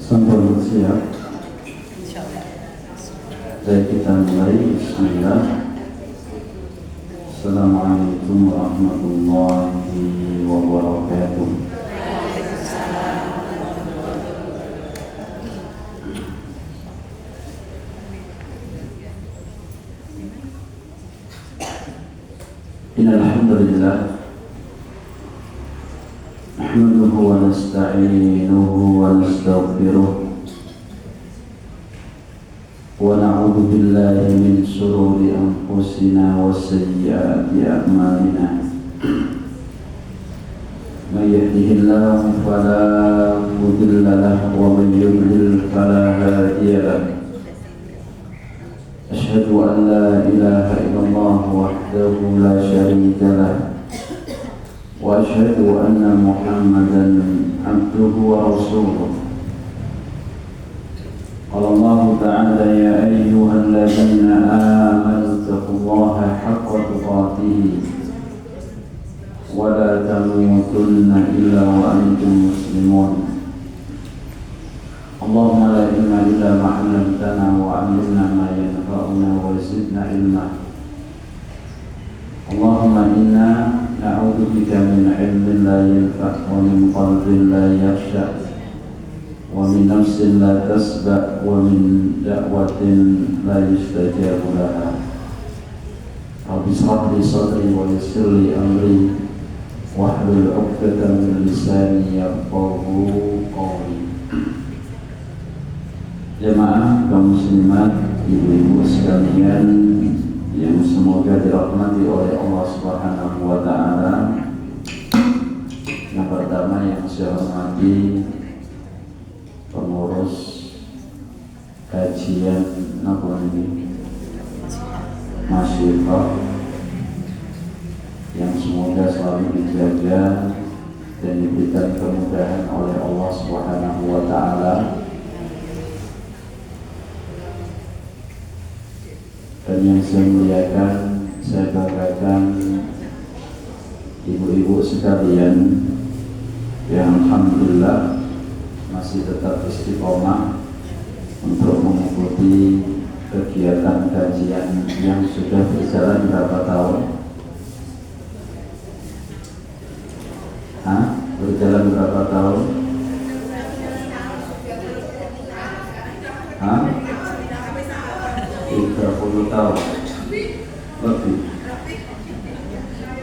Sampun siap. Baik, kita mulai. Bismillah. Assalamualaikum warahmatullahi wabarakatuh. Innal hamdalillah nahmaduhu wa nasta'inuhu wa nastaghfiruh wa na'udzu billahi min shururi anfusina wa sayyiati a'malina. May yahdihillahu fala mudilla lahu wa may yudlil fala hadiya lahu. Asyhadu an la ilaha illallah wahdahu la syarika lahu wa asyhadu anna Muhammadan abduhu wa rasuluh. Qala Allah ta'ala ya ayyuhalladzina amanu taqullaha haqqa tuqatih wa la tamutunna illa wa antum muslimun. Allahumma la ilma illa ma 'allamtana wa 'allimna ma yanfa'una wa zidna ilma. Allahumma inna na'udzu bika min 'ilmin la yanfa' wa min qalbin la yakhsha' wa min nafsin la tasba' wa min da'watin la yustajabu laha. Rabbi shrah li sadri wa yassir li amri wahlul 'uqdatam min lisani yafqahu qawli. Jemaah kaum muslimat, ibu-ibu sekalian yang semoga dirahmati oleh Allah Subhanahu wa ta'ala. Yang pertama yang saya hormati pengurus kajian Masyidah yang semoga selalu dijaga dan diberikan kemudahan oleh Allah Subhanahu wa ta'ala. Dan yang saya muliakan, saya banggakan ibu-ibu sekalian yang alhamdulillah masih tetap istiqomah untuk mengikuti kegiatan kajian yang sudah berjalan berapa tahun? Berjalan berapa tahun? 30 tahun lebih.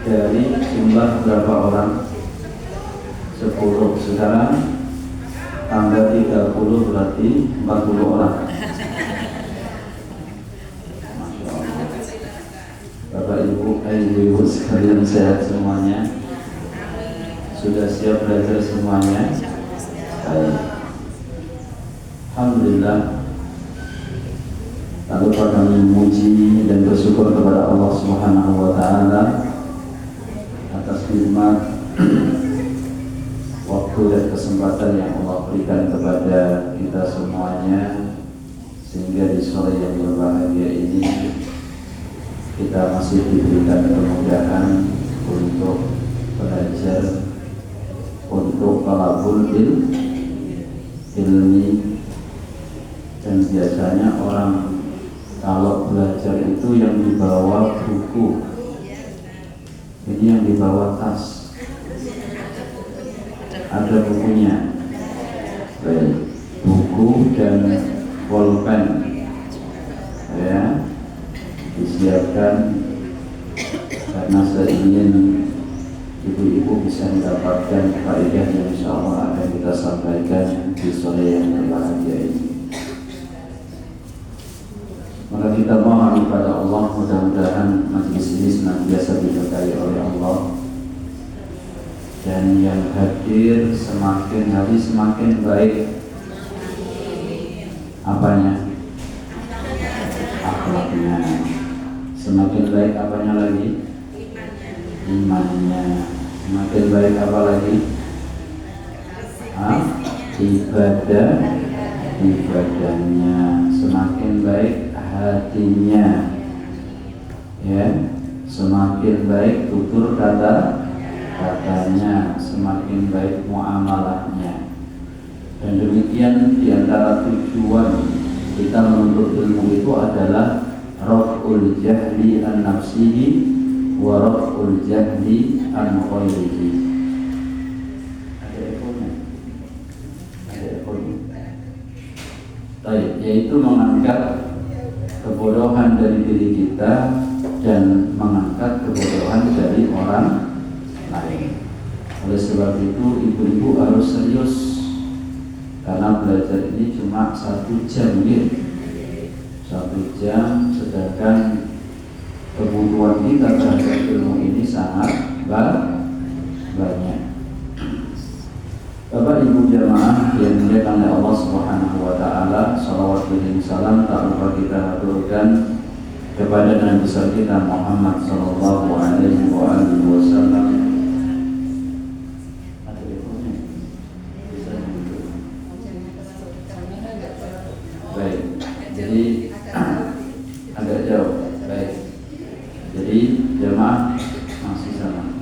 Dari jumlah berapa orang? 10. Sekarang tambah 30 berarti 40 orang. Masya Allah. Bapak ibu sekalian sehat semuanya? Sudah siap belajar semuanya? Baik. Alhamdulillah. Lalu kami memuji dan bersyukur kepada Allah Subhanahu wa ta'ala atas nikmat waktu dan kesempatan yang Allah berikan kepada kita semuanya, sehingga di sore yang berbahagia ini kita masih diberikan kemudahan untuk belajar, untuk talabul ilmi. Dan biasanya orang kalau belajar itu yang dibawa buku, ini yang dibawa tas. Ada bukunya, baik, buku dan pulpen, ya, disiapkan karena saya ingin ibu-ibu bisa mendapatkan faedah yang insya Allah akan kita sampaikan di sore yang berbahagia ini. Maka kita mohon kepada Allah, mudah-mudahan majelis ini senantiasa diberkahi oleh Allah, dan yang hadir semakin hari semakin baik apanya? Akhlaknya. Semakin baik apanya lagi? Imannya. Semakin baik apa lagi? Ibadahnya. Semakin baik hatinya, ya, semakin baik tutur katanya, semakin baik muamalahnya. Dan demikian di antara tujuan kita menuntut ilmu itu adalah raf'ul jahli an nafsihi wa raf'ul jahli an ghairihi. Ada ekornya? Ada ekornya. Baik, yaitu mengangkat kebodohan dari diri kita dan mengangkat kebodohan dari orang lain. Oleh sebab itu ibu-ibu harus serius, karena belajar ini cuma 1 jam gitu. 1 jam, sedangkan kebutuhan kita terhadap ilmu ini sangat banyak. Bapak Ibu jamaah yang dimuliakan oleh Allah Subhanahu wa taala, salawat dan salam tak lupa kita haturkan kepada Nabi besar kita Muhammad sallallahu alaihi wasallam. Baik. Jadi agak jauh. Baik. Jadi jamaah masih sama.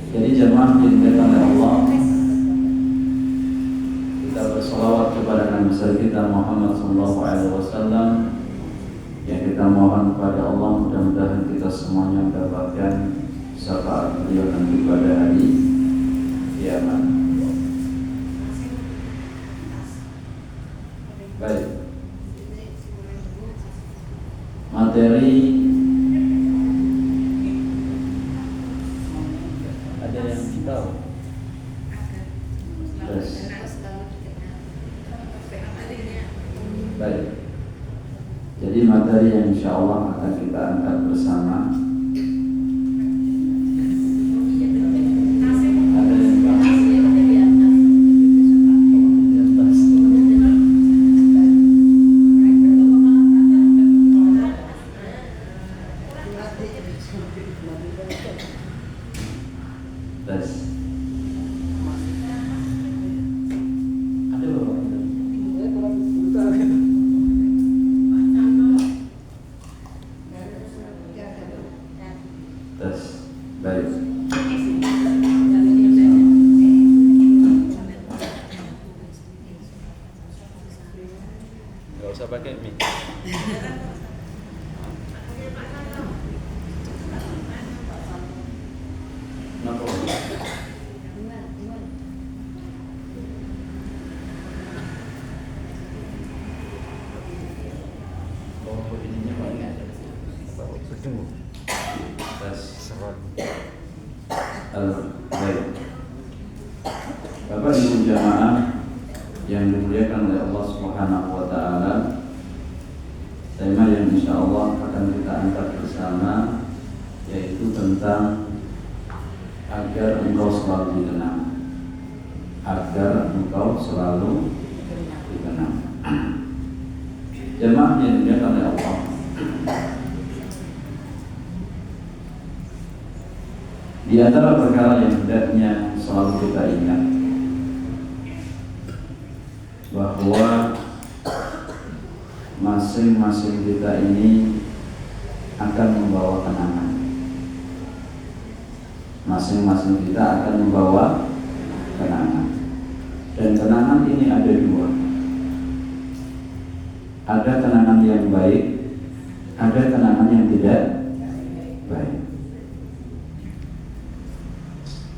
Jadi jamaah dimuliakan oleh Allah, kita bersolawat kepada Nabi besar kita Muhammad sallallahu alaihi wasallam. Yang kita mohon kepada Allah, mudah-mudahan kita semuanya mendapatkan syafaat beliau nanti pada hari kiamat. Baik. Materi ada yang tahu? Terus. Baik. Jadi materi yang insya Allah akan kita angkat bersama. Gak usah pakai mic. Baik. Bapak Ibu jamaah yang dimuliakan oleh Allah Subhanahu wa taala, tema yang insyaallah akan kita angkat bersama yaitu tentang agar engkau selalu dikenang. Agar engkau selalu dikenang. Jemaah yang dimuliakan oleh Allah, di antara perkara yang hendaknya selalu kita ingat bahwa masing-masing kita ini akan membawa kenangan. Masing-masing kita akan membawa kenangan. Dan kenangan ini ada 2. Ada kenangan yang baik, ada kenangan yang tidak baik.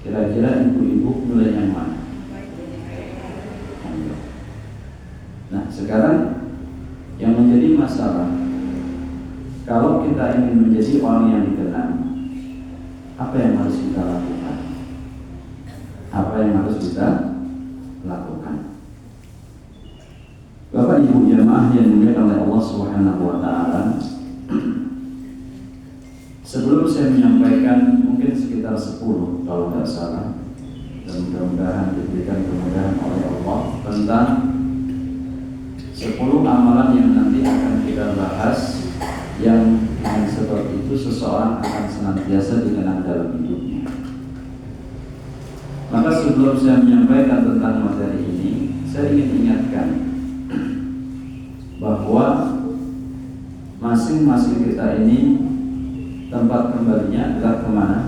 Kira-kira ibu-ibu mulai yang mana? Nah, sekarang yang menjadi masalah, kalau kita ingin menjadi orang yang dikenang, apa yang harus kita lakukan? Apa yang harus kita lakukan? Bapak Ibu jemaah yang dimuliakan oleh Allah Subhanahu wa taala, sebelum saya menyampaikan mungkin sekitar 10 kalau tidak salah, dan mudah-mudahan diberikan kemudahan oleh Allah tentang 10 amalan yang nanti akan kita bahas, yang dengan sebab itu seseorang akan senantiasa dikenang dalam hidupnya. Maka sebelum saya menyampaikan tentang materi ini, saya ingin ingatkan bahwa masing-masing kita ini tempat kembalinya adalah kemana?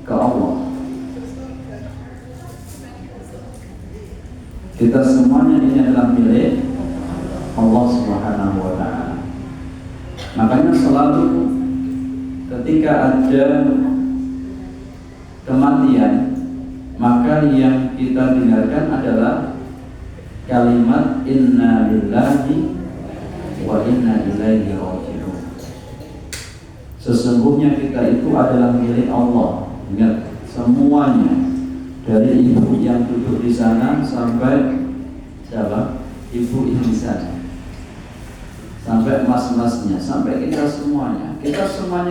Ke Allah. Kita semuanya ini adalah milik Allah Subhanahu wa Ta'ala. Makanya selalu ketika ada kematian, maka yang kita dengarkan adalah kalimat inna lillahi wa inna ilaihi raji'un. Sesungguhnya kita itu adalah milik Allah. Ingat, semuanya, dari ibu yang duduk di sana sampai siapa? Ibu ini di sana, sampai mas-masnya, sampai kita semuanya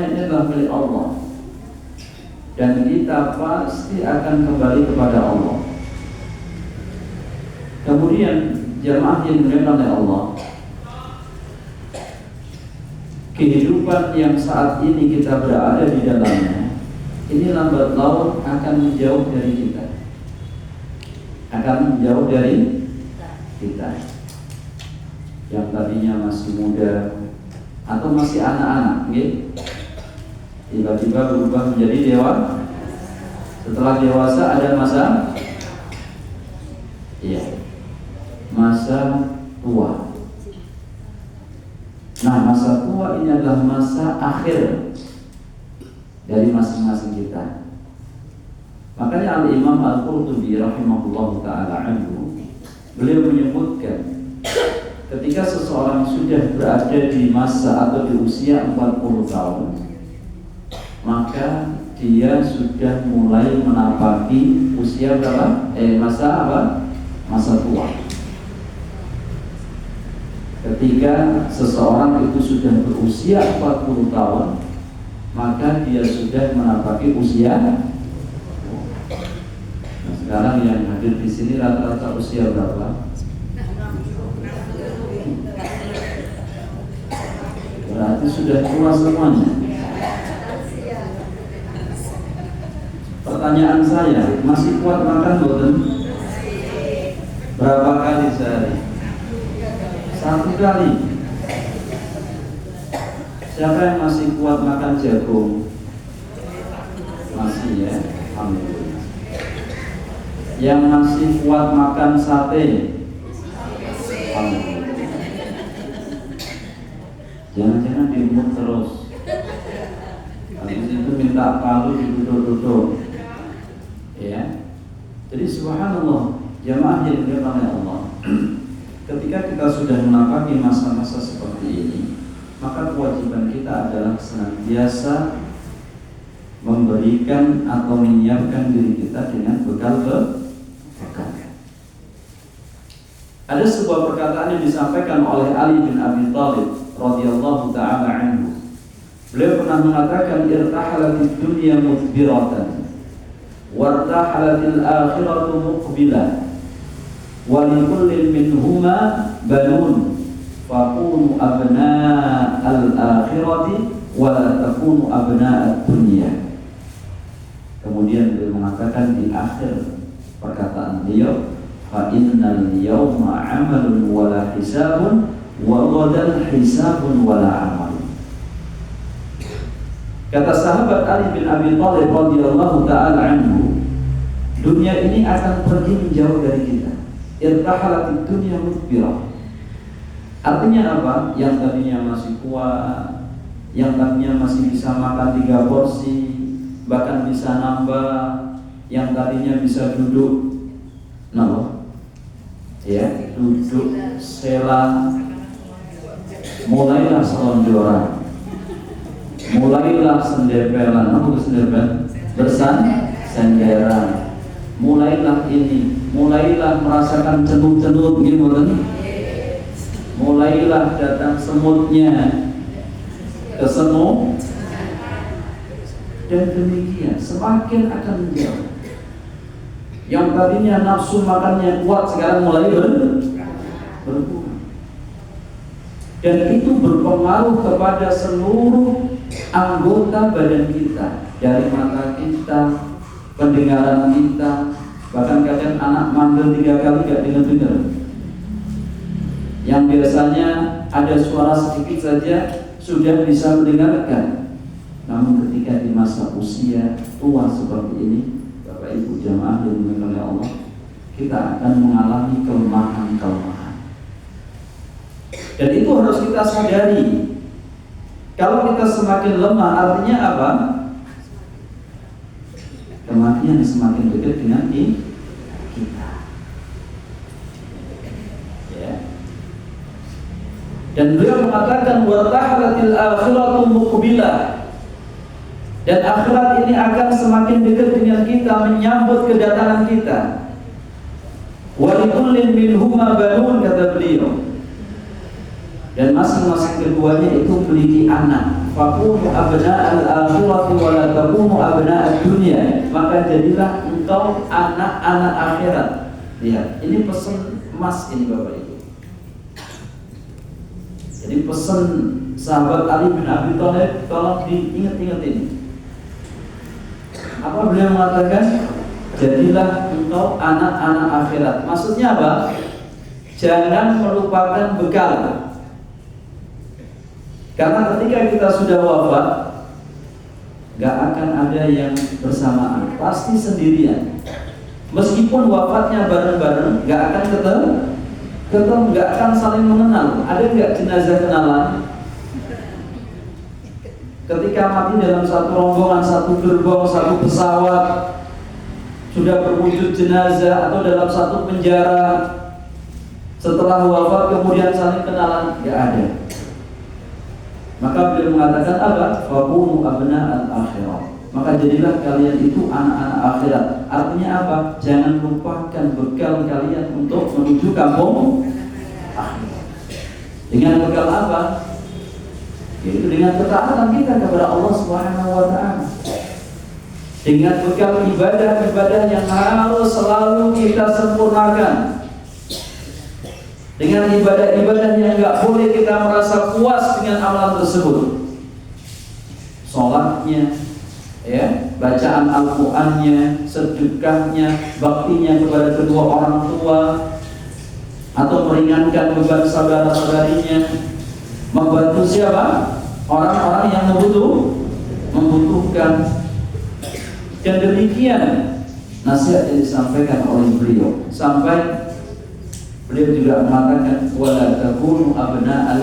ini adalah milik Allah, dan kita pasti akan kembali kepada Allah. Kemudian jemaah yang dimuliakan oleh Allah, kehidupan yang saat ini kita berada di dalamnya, ini lambat laun akan menjauh dari kita, yang tadinya masih muda atau masih anak-anak, gitu, tiba-tiba berubah menjadi dewasa. Setelah dewasa ada masa tua. Nah, masa tua ini adalah masa akhir dari masing-masing kita. Makanya Al-Imam Al-Qurtubi rahimahullah ta'ala anhu, beliau menyebutkan, ketika seseorang sudah berada di masa atau di usia 40 tahun, maka dia sudah mulai menapaki usia berapa? Masa tua. Ketika seseorang itu sudah berusia 40 tahun, maka dia sudah menapaki usia. Nah, sekarang yang hadir di sini rata-rata usia berapa? Berarti sudah tua semuanya. Pertanyaan saya, masih kuat makan boten? Berapa kali sehari? 1 kali. Siapa yang masih kuat makan jagung? Masih ya, alhamdulillah. Yang masih kuat makan sate? Alhamdulillah. Jangan-jangan diumur terus. Habis itu minta palu duduk-duduk. Ya. Jadi subhanallah, jamaah yang dimuliakan oleh Allah. Ketika kita sudah menapaki masa-masa seperti ini, maka kewajiban kita adalah senantiasa memberikan atau menyiapkan diri kita dengan bekal. Ada sebuah perkataan yang disampaikan oleh Ali bin Abi Thalib radhiyallahu ta'ala anhu. Beliau pernah mengatakan, irtahalatid dunya mudbiratan wartahalatil akhiratu muqbilah wa likullin minhuma banun fakunu abna'al akhirati wa la takunu abna'ad dunya. Kemudian beliau mengatakan di akhir perkataan beliau, fa innal yawma 'amalun wa la hisabun wa ghadan hisabun wa la amal. Kata sahabat Ali bin Abi Thalib radhiyallahu ta'ala anhu, dunia ini akan pergi menjauh dari kita. Irtahalatid dunya mudbirah. Artinya apa? Yang tadinya masih kuat, yang tadinya masih bisa makan 3 porsi, bahkan bisa nambah, yang tadinya bisa duduk, duduk sela, mulailah selonjoran, mulailah sendepelan, bersenderan, mulailah ini, mulailah merasakan cenut-cenut gitu kan, mulailah datang semutnya, kesemu, dan demikian semakin akan menjauh. Yang tadinya nafsu makannya kuat sekarang mulai berkurang, dan itu berpengaruh kepada seluruh anggota badan kita, dari mata kita, pendengaran kita, bahkan kadang anak mandel 3 kali gak dengar. Yang biasanya ada suara sedikit saja sudah bisa mendengarkan. Namun ketika di masa usia tua seperti ini, Bapak Ibu jamaah yang dimuliakan oleh Allah, kita akan mengalami kelemahan-kelemahan. Dan itu harus kita sadari. Kalau kita semakin lemah, artinya apa? Kematian semakin dekat dengan kita. Ya. Dan beliau mengatakan wartahalatil akhiratu muqbilah. Dan akhirat ini akan semakin dekat dengan kita, menyambut kedatangan kita. Wa likullin minhuma banun, kata beliau. Dan masing-masing keduanya itu memiliki anak. Fakunu abna'al akhirati wa la takunu abna'ad dunya. Maka jadilah engkau anak-anak akhirat. Lihat, ini pesan emas ini Bapak Ibu. Jadi pesan sahabat Ali bin Abi Thalib, tolong diingat-ingat ini. Apa beliau mengatakan? Jadilah engkau anak-anak akhirat. Maksudnya apa? Jangan melupakan bekal. Karena ketika kita sudah wafat, gak akan ada yang bersamaan, pasti sendirian. Meskipun wafatnya bareng-bareng, gak akan ketemu, gak akan saling mengenal. Ada gak jenazah kenalan? Ketika mati dalam satu rombongan, satu gerbong, satu pesawat, sudah berwujud jenazah atau dalam satu penjara, setelah wafat kemudian saling kenalan, gak ada. Maka beliau mengatakan apa? Fakunu abna'al akhirah. Maka jadilah kalian itu anak-anak akhirat. Artinya apa? Jangan lupakan bekal kalian untuk menuju kampung akhirat. Dengan bekal apa? Yaitu dengan ketaatan kita kepada Allah Subhanahu wa taala. Dengan bekal ibadah-ibadah yang harus selalu kita sempurnakan. Dengan ibadah-ibadah yang enggak boleh kita merasa puas dengan amalan tersebut. Salatnya, ya, bacaan Al-Qur'annya, sedekahnya, baktinya kepada kedua orang tua, atau meringankan beban saudara-saudarinya, membantu siapa? Orang-orang yang membutuhkan. Dan demikian nasihat yang disampaikan oleh beliau. Sampai beliau juga mengatakan wala takunu abna'al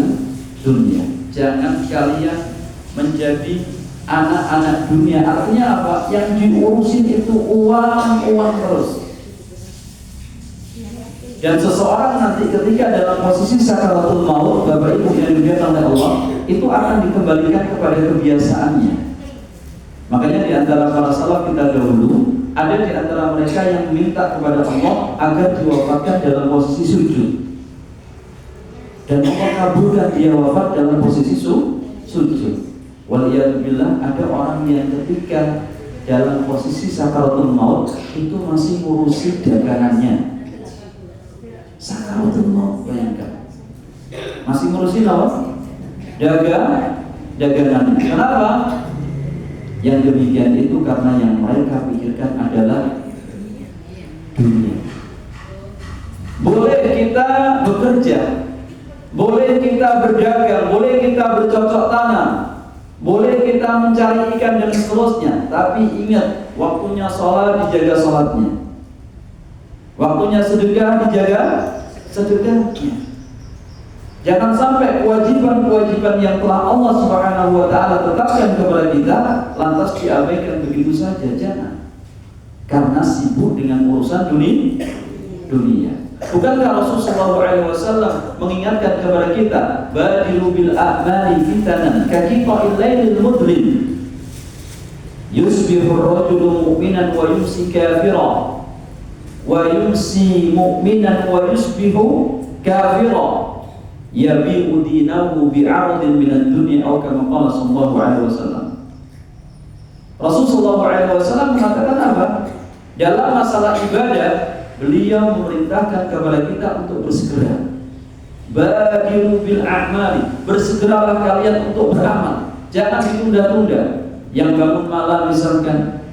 dunya. Jangan kalian menjadi anak-anak dunia. Artinya apa? Yang diurusin itu uang terus. Dan seseorang nanti ketika dalam posisi sakaratul maut, Bapak Ibu yang dimuliakan oleh Allah, itu akan dikembalikan kepada kebiasaannya. Makanya di antara para salaf kita dahulu, ada di antara mereka yang meminta kepada Allah agar diwafatkan dalam posisi sujud. Dan Allah kabulkan dia wafat dalam posisi sujud. Waliyadzubillah, ada orang yang ketika dalam posisi sakaratul maut itu masih ngurusi dagangannya. Sakaratul maut, bayangkan. Masih ngurusin apa? Dagangannya. Kenapa? Yang demikian itu karena yang mereka pikirkan adalah dunia. Boleh kita bekerja, boleh kita berdagang, boleh kita bercocok tanam, boleh kita mencari ikan dan seterusnya. Tapi ingat, waktunya sholat dijaga sholatnya, waktunya sedekah dijaga sedekahnya. Jangan sampai kewajiban-kewajiban yang telah Allah Subhanahu wa taala tetapkan kepada kita lantas diabaikan begitu saja, jangan. Karena sibuk dengan urusan dunia. Bukankah Rasulullah SAW mengingatkan kepada kita, badiru bil a'mali fitanan kaqiqa'il lailil mudlim. Yusbihu ar-rajulu mu'minan wa yumsi kafiran. Wa yumsi mu'minan wa yusbihu kafiran. Yabi'u dinahu bi'aradin minad dunya atau kama qala sallallahu alaihi wasallam. Rasulullah SAW mengatakan apa? Dalam masalah ibadah, beliau memerintahkan kepada kita untuk bersegera. Badiru bil a'mali, bersegeralah kalian untuk beramal. Jangan ditunda-tunda. Yang bangun malam misalkan,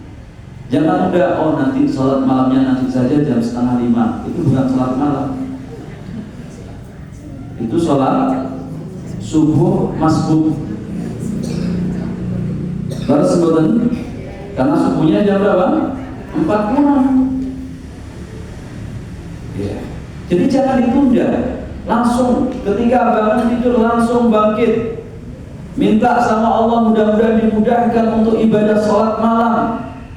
jangan tunda, oh nanti sholat malamnya nanti saja jam 4:30. Itu bukan sholat malam. Itu sholat subuh masbuk. Baru sebutan, karena subuhnya jam berapa? 4 kurang. Jadi jangan ditunda, langsung ketika bangun tidur langsung bangkit, minta sama Allah mudah-mudahan dimudahkan untuk ibadah sholat malam.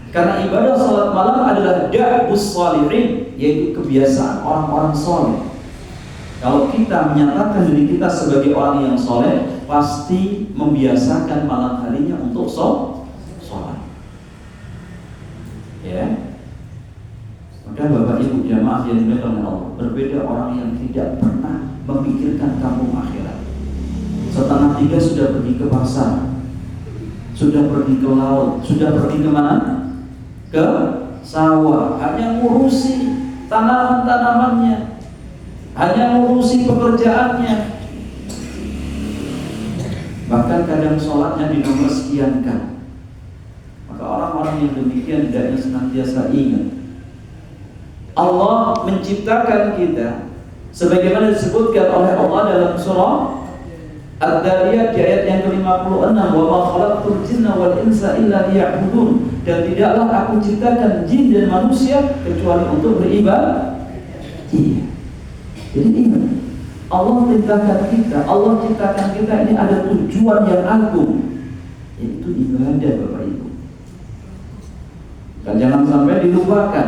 Karena ibadah sholat malam adalah da'bus shalihin, yaitu kebiasaan orang-orang soleh. Kalau kita menyatakan diri kita sebagai orang yang soleh, pasti membiasakan malam harinya untuk sholat. Ya. Maka Bapak Ibu jamaah yang dimuliakan Allah, berbeda orang yang tidak pernah memikirkan kampung akhirat. 2:30 sudah pergi ke pasar, sudah pergi ke laut, sudah pergi kemana? Ke sawah, hanya ngurusi tanaman-tanamannya, hanya ngurusi pekerjaannya. Bahkan kadang sholatnya di nomor sekian kan. Maka orang-orang yang demikian hendaknya senantiasa ingat Allah menciptakan kita sebagaimana disebutkan oleh Allah dalam surah Ad-Dariyat di ayat yang ke-56, wa ma khalaqtul jinna wal insa illa liya'budun, dan tidaklah aku ciptakan jin dan manusia kecuali untuk beribadah. Iya. Jadi ingat, Allah perintahkan kita, Allah ciptakan kita ini ada tujuan yang agung, yaitu ibadah Bapak Ibu. Dan jangan sampai dilupakan.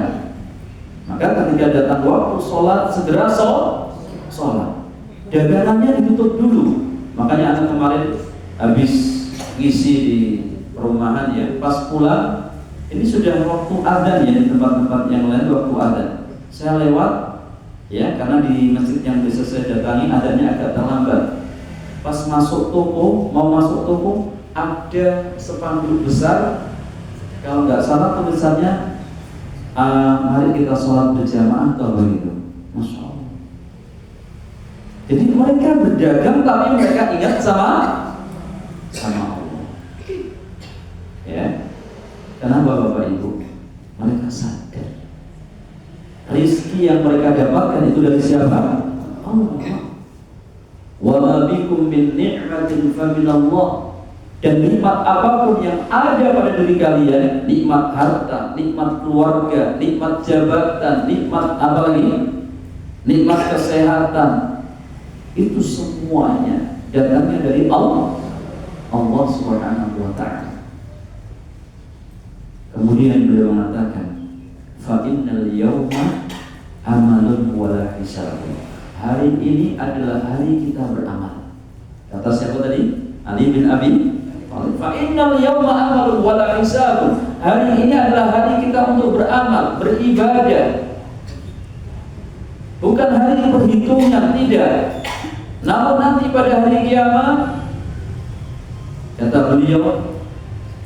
Maka ketika datang waktu sholat, segera sholat. Dagangannya ditutup dulu. Makanya anak kemarin habis ngisi di perumahan ya, pas pulang ini sudah waktu adzan ya, di tempat-tempat yang lain waktu adzan. Saya lewat ya, karena di masjid yang bisa saya datangi adzannya agak terlambat. Pas masuk toko, mau masuk toko, ada spanduk besar, kalau nggak salah tulisannya mari kita sholat berjamaah atau begitu. Masya Allah. Jadi mereka berdagang tapi mereka ingat sama Allah. Ya. Kenapa Bapak Ibu? Mereka sadar rizki yang mereka dapatkan itu dari siapa? Allah. Wa ma bikum min ni'matin fa min Allah. Dan nikmat apapun yang ada pada diri kalian, nikmat harta, nikmat keluarga, nikmat jabatan, nikmat apa lagi? Nikmat kesehatan, itu semuanya datangnya dari Allah Subhanahu wa ta'ala. Kemudian beliau mengatakan, fa innal yawma amalun wala hisabun. Hari ini adalah hari kita beramal. Kata siapa tadi? Ali bin Abi. Fa innal yawma amalun wala hisabun. Hari ini adalah hari kita untuk beramal, beribadah. Bukan hari perhitungan, tidak. Namun nanti pada hari kiamat, kata beliau,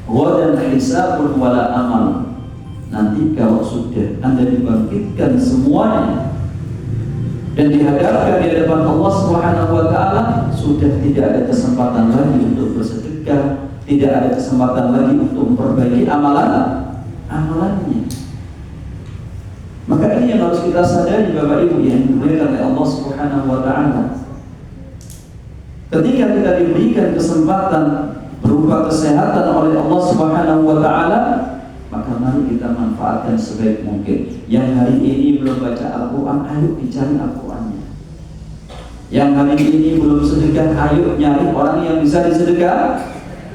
wadan hisabun wala amal. Nanti kalau sudah Anda dibangkitkan semuanya dan dihadapkan di hadapan Allah Subhanahu wa ta'ala, sudah tidak ada kesempatan lagi untuk bersedekah, tidak ada kesempatan lagi untuk memperbaiki amalannya. Maka ini yang harus kita sadari Bapak Ibu yang dimuliakan oleh Allah Subhanahu wa ta'ala. Ketika kita diberikan kesempatan berupa kesehatan oleh Allah Subhanahu wa ta'ala, maka mari kita manfaatkan sebaik mungkin. Yang hari ini belum baca Al-Quran, ayo dicari Al-Qurannya. Yang hari ini belum sedekah, ayo nyari orang yang bisa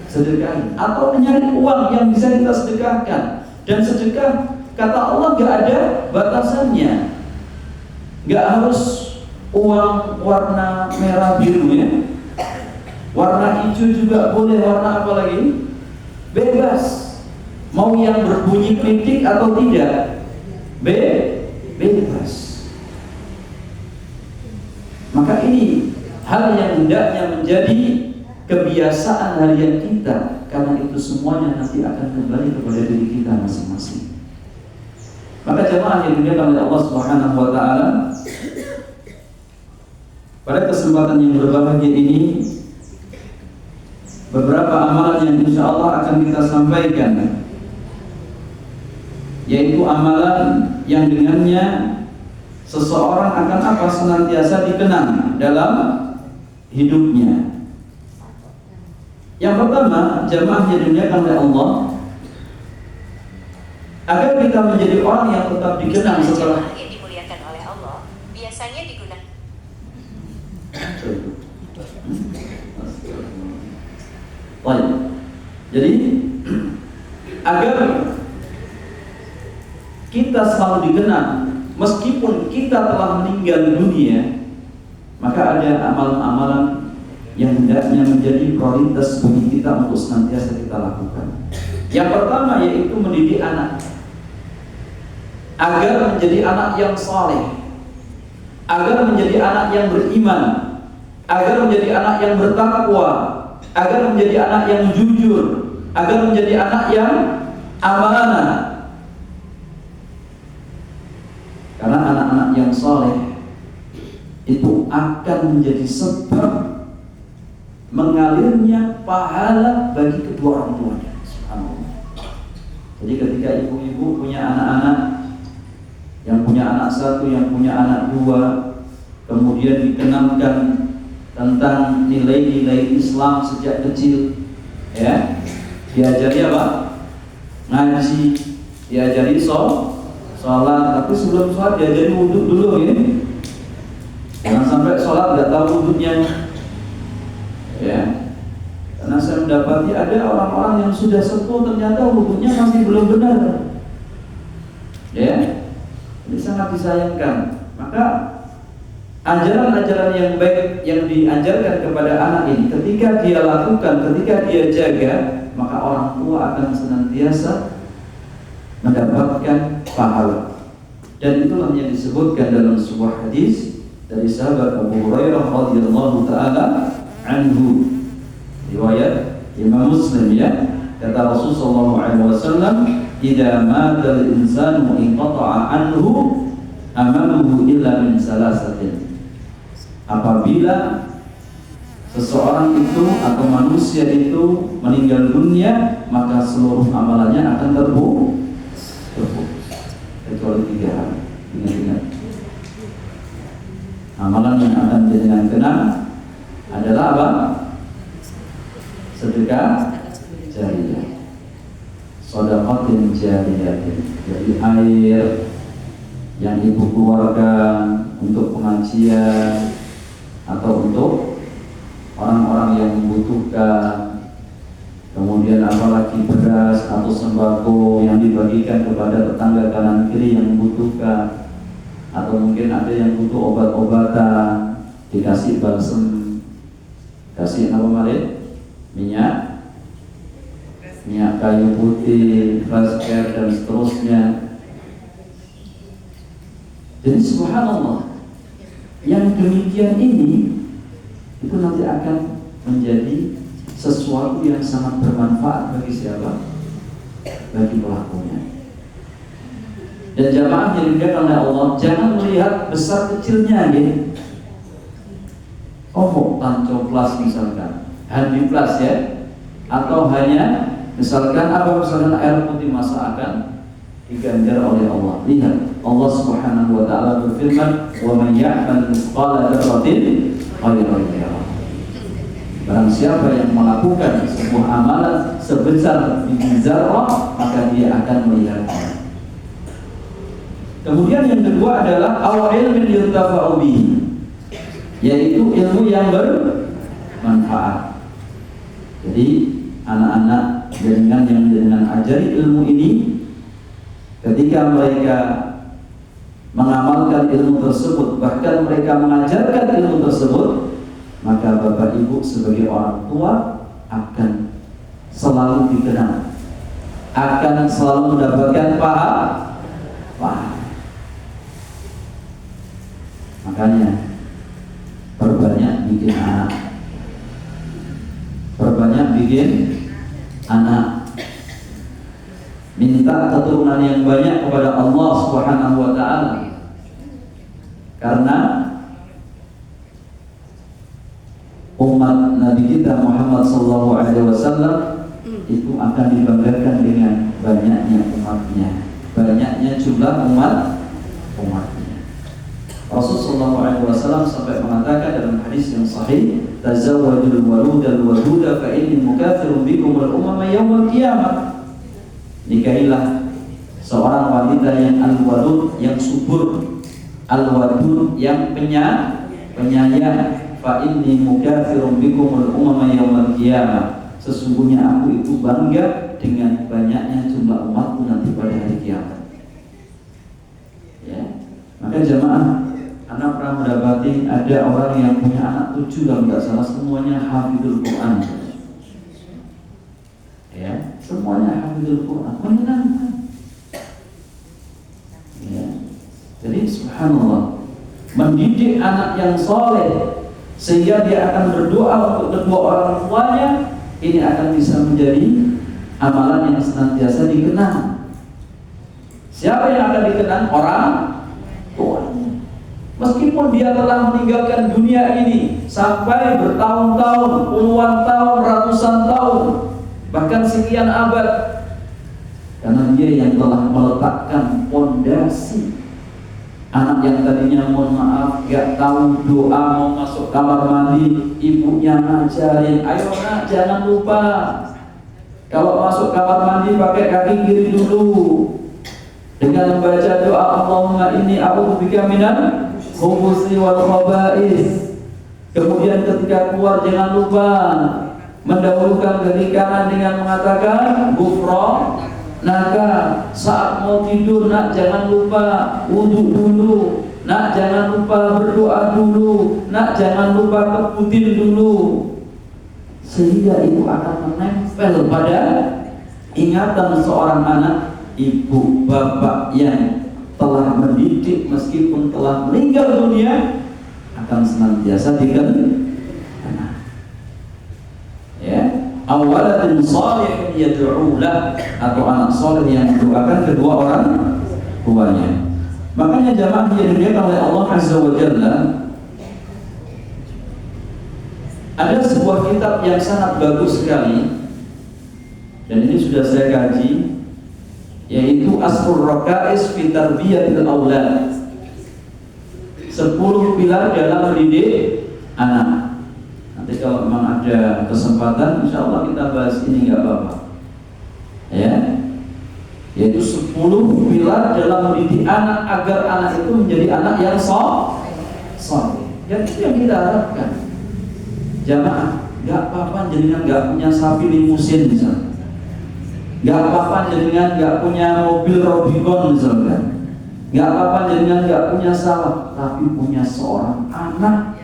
sedekahin. Atau nyari uang yang bisa kita sedekahkan. Dan sedekah, kata Allah, gak ada batasannya. Gak harus uang warna merah biru ya. Warna hijau juga boleh, warna apa lagi? Bebas. Mau yang berbunyi kritik atau tidak? Bebas. Maka ini hal yang hendaknya menjadi kebiasaan harian kita, karena itu semuanya nanti akan kembali kepada diri kita masing-masing. Maka jemaah yang dimuliakan oleh Allah Subhanahu wa ta'ala, pada kesempatan yang berbahagia ini, beberapa amalan yang insya Allah akan kita sampaikan, yaitu amalan yang dengannya seseorang akan senantiasa dikenang dalam hidupnya. Yang pertama, jamaah yang dimuliakan oleh Allah, agar kita menjadi orang yang tetap dikenang setelah yang dimuliakan oleh Allah, biasanya Jadi agar kita selalu dikenal meskipun kita telah meninggal dunia, maka ada amalan-amalan yang hendaknya menjadi prioritas bagi kita untuk senantiasa kita lakukan. Yang pertama yaitu mendidik anak agar menjadi anak yang saleh, agar menjadi anak yang beriman, agar menjadi anak yang bertakwa, agar menjadi anak yang jujur, agar menjadi anak yang amanah. Karena anak-anak yang saleh itu akan menjadi sebab mengalirnya pahala bagi kedua orang tuanya. Subhanallah. Jadi ketika ibu-ibu punya anak-anak, yang punya anak satu, yang punya anak dua, kemudian dikenalkan tentang nilai-nilai Islam sejak kecil, ya, diajari apa? Ngaji, diajari sholat, tapi sebelum sholat diajari wudhu dulu, ya. Jangan sampai sholat nggak tahu wudhunya, ya. Karena saya mendapati ada orang-orang yang sudah sepuh ternyata wudhunya masih belum benar, ya. Ini sangat disayangkan. Maka ajaran-ajaran yang baik yang diajarkan kepada anak ini, ketika dia lakukan, ketika dia jaga, maka orang tua akan senantiasa mendapatkan pahala. Dan itulah yang disebutkan dalam sebuah hadis dari sahabat Abu Hurairah radhiyallahu taala anhu, riwayat Imam Muslim, ya. Kata Rasulullah SAW, "Idza mata al-insanu inqata'a anhu amaluhu illa min salasatin." Apabila seseorang itu atau manusia itu meninggal dunia, maka seluruh amalannya akan terputus kecuali 3 hal. Ingat-ingat. Amalan yang akan dengan kenang adalah apa? Sedekah jariyah, sedekah jariyah. Jadi air yang ibu keluarkan untuk pengajian atau untuk orang-orang yang membutuhkan, kemudian apalagi beras atau sembako yang dibagikan kepada tetangga kanan kiri yang membutuhkan, atau mungkin ada yang butuh obat-obatan, dikasih balsem, kasih apa Malik? Minyak kayu putih, fresh care dan seterusnya. Jadi subhanallah, yang demikian ini itu nanti akan menjadi sesuatu yang sangat bermanfaat bagi siapa? Bagi pelakunya. Dan jamaah yang dimuliakan oleh Allah, jangan melihat besar kecilnya, gitu. Oh, Tancoplas misalkan, Handiplas, ya, atau hanya misalkan apa, misalkan air putih masa akan diganjar oleh Allah. Lihat, Allah Subhanahu wa taala berfirman, "Wa man ya'mal mithqala dzarratin khairan yarah." Barang siapa yang melakukan sebuah amalan sebesar biji zarrah, maka dia akan melihatnya. Kemudian yang kedua adalah aw ilmin yuntafa'u bihi, yaitu ilmu yang bermanfaat. Jadi anak-anak dengan ajari ilmu ini, ketika mereka mengamalkan ilmu tersebut, bahkan mereka mengajarkan ilmu tersebut, maka bapak ibu sebagai orang tua akan selalu dikenal, akan selalu mendapatkan pahala. Makanya perbanyak bikin anak, minta keturunan yang banyak kepada Allah Subhanahu wa taala. Karena umat Nabi kita Muhammad sallallahu alaihi wasallam itu akan dibanggakan dengan banyaknya umatnya, banyaknya jumlah umatnya. Rasulullah SAW sampai mengatakan dalam hadis yang sahih, "Tazawwadul waludal waduda fa inni mukatsirun bikum al umama yaumil qiyamah." Nikahilah seorang wanita yang al-wadud, yang subur, al-wadud yang penyayang, fa inni mukatsirun bikum al umama yaumil qiyamah. sesungguhnya aku itu bangga dengan banyaknya jumlah umatku nanti pada hari kiamat. Ya, maka jamaah, anak pernah mendapati ada orang yang punya anak 7 kalau nggak salah, semuanya hafidul Quran. Ya, semuanya hafidul Quran, menyenangkan. Ya, jadi subhanallah, mendidik anak yang soleh sehingga dia akan berdoa untuk kedua orang tuanya, ini akan bisa menjadi amalan yang senantiasa dikenang. Siapa yang akan dikenang? Orang tuanya. Meskipun dia telah meninggalkan dunia ini sampai bertahun-tahun, puluhan tahun, ratusan tahun, bahkan sekian abad, karena dia yang telah meletakkan fondasi. Anak yang tadinya mohon maaf gak tahu doa, mau masuk kamar mandi, ibunya ngajarin, ayo nak jangan lupa kalau masuk kamar mandi pakai kaki kiri dulu dengan membaca doa Allahumma inni a'udzubika minan khubuthi wal khaba'is. Kemudian ketika keluar jangan lupa mendahulukan kaki kanan dengan mengatakan ghufranaka. Saat mau tidur nak jangan lupa wudhu dulu, nak jangan lupa berdoa dulu, nak jangan lupa keputin dulu, sehingga itu akan menempel pada ingatan seorang anak. Ibu bapak yang telah mendidik meskipun telah meninggal dunia akan senantiasa dikenang. Ya, awaladin salih yad'ulah, atau anak soleh yang mendoakan kedua orang tuanya. Makanya jamaah yang dimuliakan oleh Allah Azza wa Jalla, ada sebuah kitab yang sangat bagus sekali, dan ini sudah saya kaji, yaitu Asrul Raka'is fi Tarbiyatil Aulad, 10 pilar dalam mendidik anak. Nanti kalau memang ada kesempatan, insya Allah kita bahas ini, nggak apa-apa. Ya, yaitu 10 pilar dalam mendidik anak agar anak itu menjadi anak yang saleh. Dan itu yang kita harapkan. Jamaah, nggak apa-apa jenengan nggak punya sapi limusin misalnya, nggak apa-apa jenengan nggak punya mobil Rubicon misalkan, nggak apa-apa jenengan nggak punya sawah, tapi punya seorang anak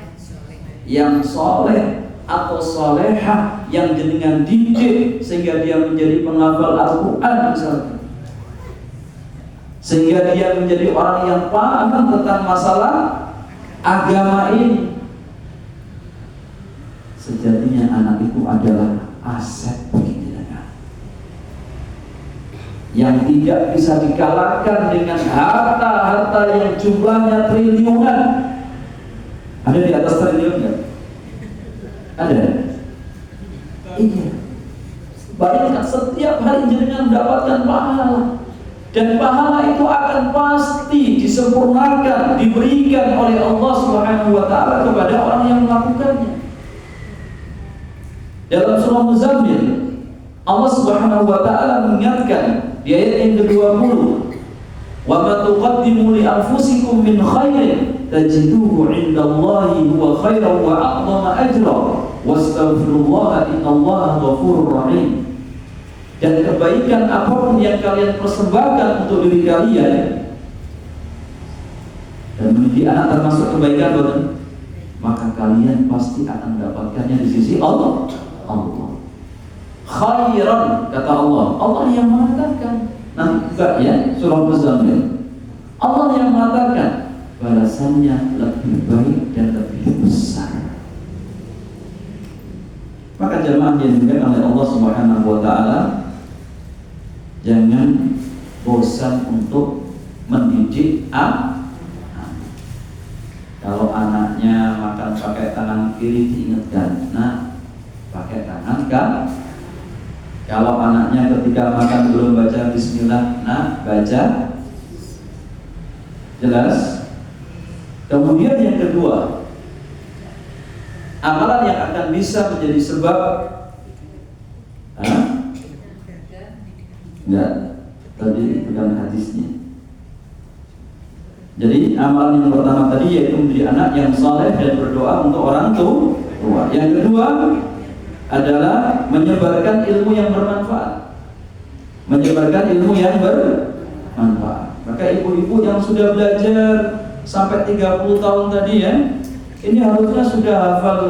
yang soleh atau solehah yang jenengan didik sehingga dia menjadi penghafal Al-Quran misalkan, sehingga dia menjadi orang yang paham tentang masalah agama ini. Sejatinya anak itu adalah aset bagi kita yang tidak bisa dikalahkan dengan harta-harta yang jumlahnya triliunan. Ada di atas triliun nggak? Ada. Iya. Bayangkan setiap hari jenengan mendapatkan pahala, dan pahala itu akan pasti disempurnakan, diberikan oleh Allah Subhanahu wa taala kepada orang yang melakukannya. Dalam surah Muzammil, Allah Subhanahu wa taala mengingatkan di ayat yang ke-20, "Wa ma tuqaddimu li anfusikum min khairin tajiduhu 'indallahi huwa khairan wa a'zama ajra wastaghfirullaha innallaha ghafurur rahim." Dan kebaikan apapun yang kalian persembahkan untuk diri kalian, dan mendidik anak termasuk kebaikan, bukan? Maka kalian pasti akan mendapatkannya di sisi Allah. Khairan, kata Allah. Allah yang mengatakan. Nanti buka ya surah Muzammil. Allah yang mengatakan balasannya lebih baik dan lebih besar. Maka jemaah yang dimuliakan oleh Allah Subhanahu wa taala, jangan bosan untuk mendidik anak. Kalau anaknya makan pakai tangan kiri, diingatkan, nah pakai tangan kan. Kalau anaknya ketika makan belum baca bismillah, nah baca. Jelas? Kemudian yang kedua, amalan yang akan bisa menjadi sebab enggak, tadi bukan hadisnya. Jadi amalan yang pertama tadi yaitu menjadi anak yang saleh dan berdoa untuk orang tua. Yang kedua, adalah menyebarkan ilmu yang bermanfaat. Menyebarkan ilmu yang bermanfaat. Maka ibu-ibu yang sudah belajar sampai 30 tahun tadi ya, ini harusnya sudah hafal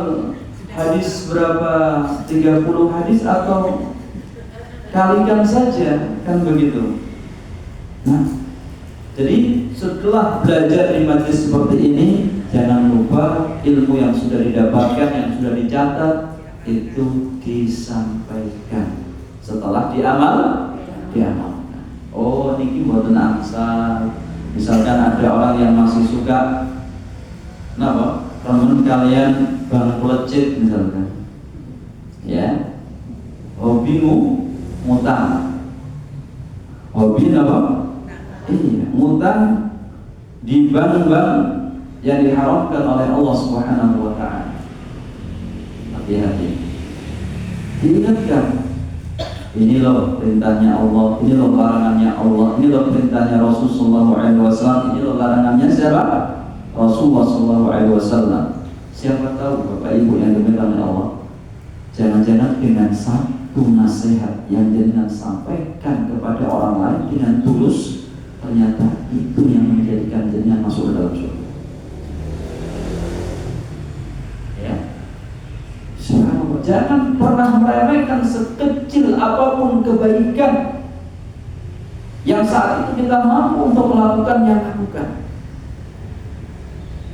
hadis berapa? 30 hadis atau kalikan saja, kan begitu. Nah, jadi setelah belajar di majelis seperti ini, jangan lupa ilmu yang sudah didapatkan, yang sudah dicatat itu disampaikan. Setelah diamalkan. Oh, niki mboten angsal. Misalkan ada orang yang masih suka napa? Teman kalian bang pelecit misalkan. Ya. Hobimu ngutang. Hobi napa? Iya, ngutang di bank-bank yang diharamkan oleh Allah Subhanahu wa taala. Hati-hati. Diingatkan. Ini loh perintahnya Allah, ini loh larangannya Allah, ini loh perintahnya Rasulullah SAW, ini loh larangannya siapa? Rasulullah SAW. Siapa tahu Bapak Ibu yang dimuliakan Allah, jangan-jangan dengan satu nasihat yang jenengan sampaikan kepada orang lain dengan tulus, ternyata itu yang menjadikan jenengan masuk ke dalam surga. Ya. Jangan pernah meremehkan sekecil apapun kebaikan yang saat itu kita mampu untuk melakukan, yang lakukan.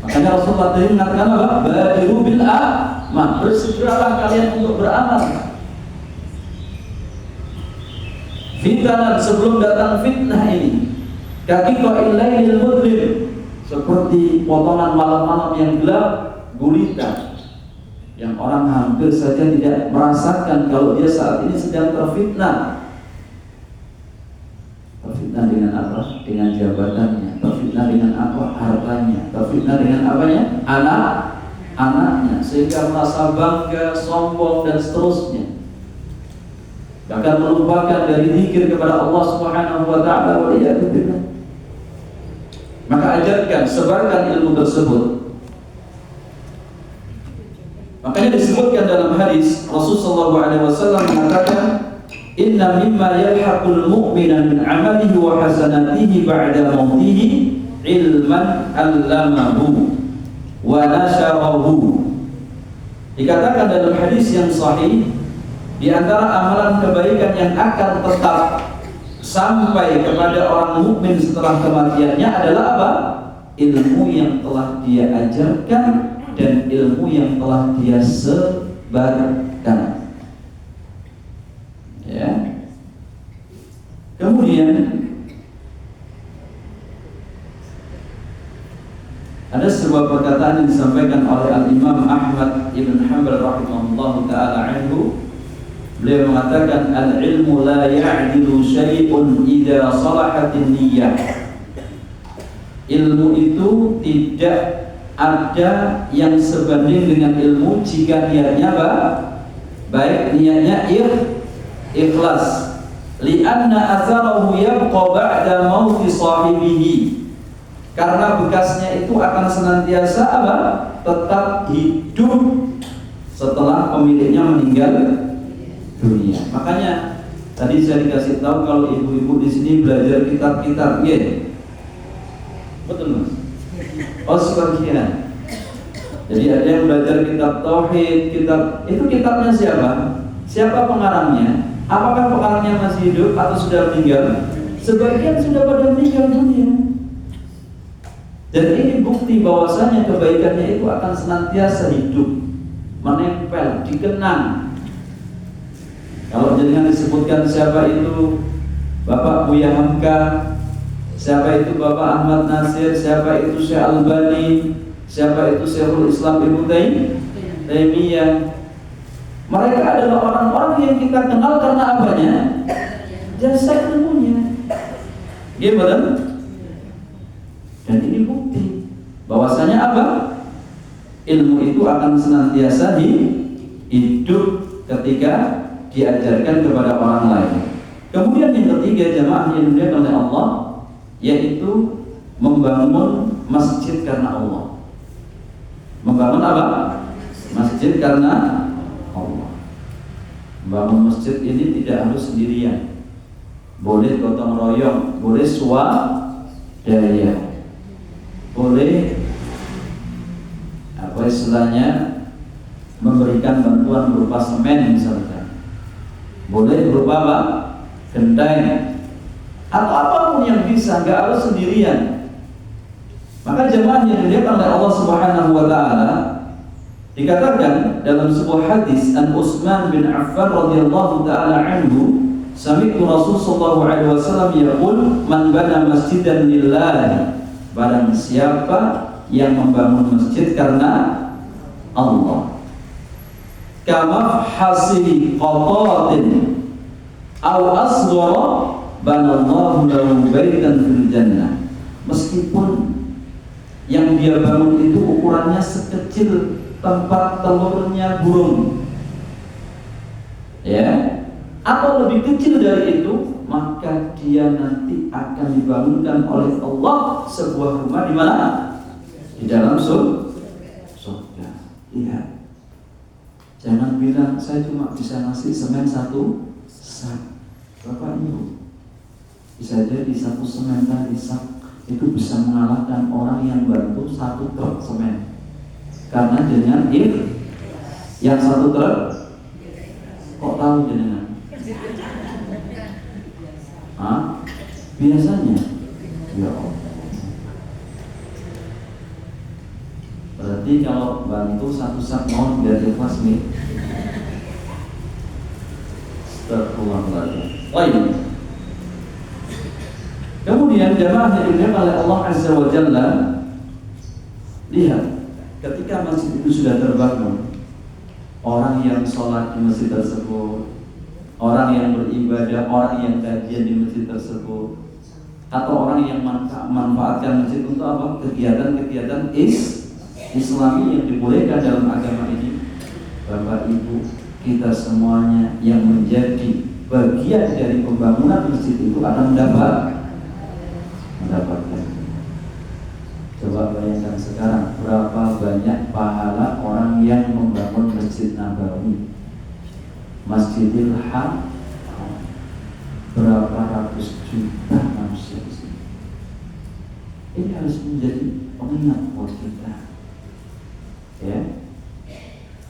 Makanya Rasulullah tadi mengatakan apa? Badiru bil amal, bersegeralah kalian untuk beramal. Fitnah, sebelum datang fitnah ini, kaki qa'ilailil mudlim, seperti potongan malam-malam yang gelap gulita, yang orang hampir saja tidak merasakan kalau dia saat ini sedang terfitnah. Terfitnah dengan apa? Dengan jabatannya. Terfitnah dengan apa? Hartanya. Terfitnah dengan apanya? Anaknya, sehingga merasa bangga, sombong dan seterusnya. Bahkan melupakan dari zikir kepada Allah Subhanahu wa taala. Maka ajarkan, sebarkan ilmu tersebut. Makanya disebutkan dalam hadis Rasulullah SAW mengatakan, inna mimma yalhaqul mu'mina min amalihi wa hasanatihi ba'da mautihi ilman allamahu wa nasyarahu. Dikatakan dalam hadis yang sahih, di antara amalan kebaikan yang akan tetap sampai kepada orang mukmin setelah kematiannya adalah apa? Ilmu yang telah dia ajarkan dan ilmu yang telah dia sebarkan. Ya. Kemudian ada sebuah perkataan yang disampaikan oleh Al-Imam Ahmad Ibn Hanbal rahimahullahu ta'ala anhu. Beliau mengatakan, al-ilmu la ya'dilu syai'un idza salahatin niyyah. Ilmu itu tidak ada yang sebanding dengan ilmu jika niatnya baik, niatnya ikhlas. Li'anna atharahu yabqa ba'da mauti sahibihi. Karena bekasnya itu akan senantiasa apa? Tetap hidup setelah pemiliknya meninggal dunia. Makanya tadi saya dikasih tahu kalau ibu-ibu di sini belajar kitab-kitab, ya. Betul Mas? Oh sebagian. Jadi ada yang belajar kitab tauhid, kitab itu kitabnya siapa? Siapa pengarangnya? Apakah pengarangnya masih hidup atau sudah meninggal? Sebagian sudah pada meninggal dunia. Dan ini bukti bahwasanya kebaikannya itu akan senantiasa hidup, menempel, dikenang. Kalau jenengan disebutkan siapa itu Bapak Buya Hamka, siapa itu Bapak Ahmad Nasir, siapa itu Syekh Albani, siapa itu Syekhul Islam Ibnu Taimiyah. Mereka adalah orang-orang yang kita kenal karena apanya? Jasa ilmunya. Gimana? Dan ini bukti bahwasanya apa? Ilmu itu akan senantiasa hidup ketika diajarkan kepada orang lain. Kemudian yang ketiga, jamaah yang dimuliakan oleh Allah, yaitu membangun masjid karena Allah. Membangun apa? Masjid karena Allah. Bangun masjid ini tidak harus sendirian, boleh gotong royong, boleh swadaya, boleh apa istilahnya memberikan bantuan berupa semen misalkan, boleh berupa apa? Genteng atau apapun yang bisa, nggak harus sendirian. Maka jemaah yang dimuliakan oleh Allah Subhanahu wa taala, dikatakan dalam sebuah hadis, an Utsman bin Affan radhiyallahu taala anhu, sami'tu Rasul sallallahu alaihi wasallam yaqul, man bana masjidan lillahi, barang siapa yang membangun masjid karena Allah, kama hasili qatatin aw asghara banallahu lahu baitan fil jannah. Meskipun yang dia bangun itu ukurannya sekecil tempat telurnya burung, ya, atau lebih kecil dari itu, maka dia nanti akan dibangunkan oleh Allah sebuah rumah di mana? Di dalam surga. Lihat, jangan bilang saya cuma bisa ngasih semen satu sak. Bapak Ibu, bisa jadi satu semen tadi sak itu bisa mengalahkan orang yang bantu satu truk semen. Karena dengan yang satu truk, kok tahu jenengan? Biasanya, ya Allah. Berarti kalau bantu satu sak mohon biar ikhlas nih. Astagfirullahaladzim. Lain. Kemudian jemaah yang dimuliakan oleh Allah Azza wa Jalla, lihat, ketika masjid itu sudah terbangun, orang yang sholat di masjid tersebut, orang yang beribadah, orang yang kajian di masjid tersebut, atau orang yang manfaatkan masjid untuk apa? Kegiatan-kegiatan Islami yang dibolehkan dalam agama ini. Bapak Ibu, kita semuanya yang menjadi bagian dari pembangunan masjid itu akan mendapatkan. Coba bayangkan sekarang berapa banyak pahala orang yang membangun Masjid Nabawi, Masjidil Haram, berapa ratus juta manusia di sini. Ini harus menjadi pengingat buat kita, ya.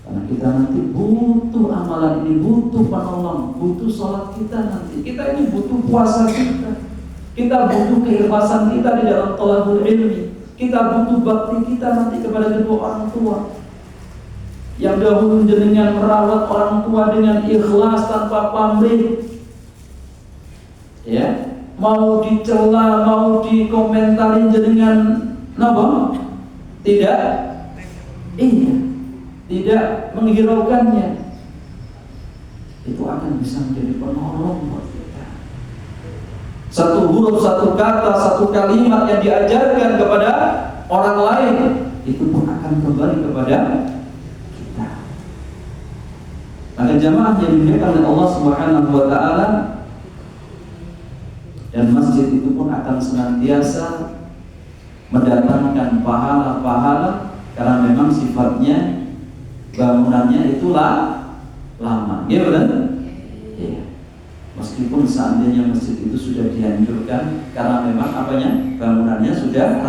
Karena kita nanti butuh amalan ini, butuh penolong, butuh sholat kita nanti. Kita ini butuh puasa kita butuh keikhlasan kita di dalam thalabul ilmi. Kita butuh bakti kita nanti kepada kedua orang tua. Yang dahulu jenengan merawat orang tua dengan ikhlas tanpa pamrih, ya, mau dicela, mau dikomentarin jenengan napa? Tidak menghiraukannya. Itu akan bisa menjadi penolong buat kita. Satu huruf, satu kata, satu kalimat yang diajarkan kepada orang lain, itu pun akan kembali kepada kita. Maka jamaah yang dimuliakan oleh Allah Subhanahu wa taala, dan masjid itu pun akan senantiasa mendatangkan pahala-pahala karena memang sifatnya bangunannya itulah lama, ya benar? Iya. Meskipun seandainya masjid itu sudah dihancurkan karena memang apanya? Bangunannya sudah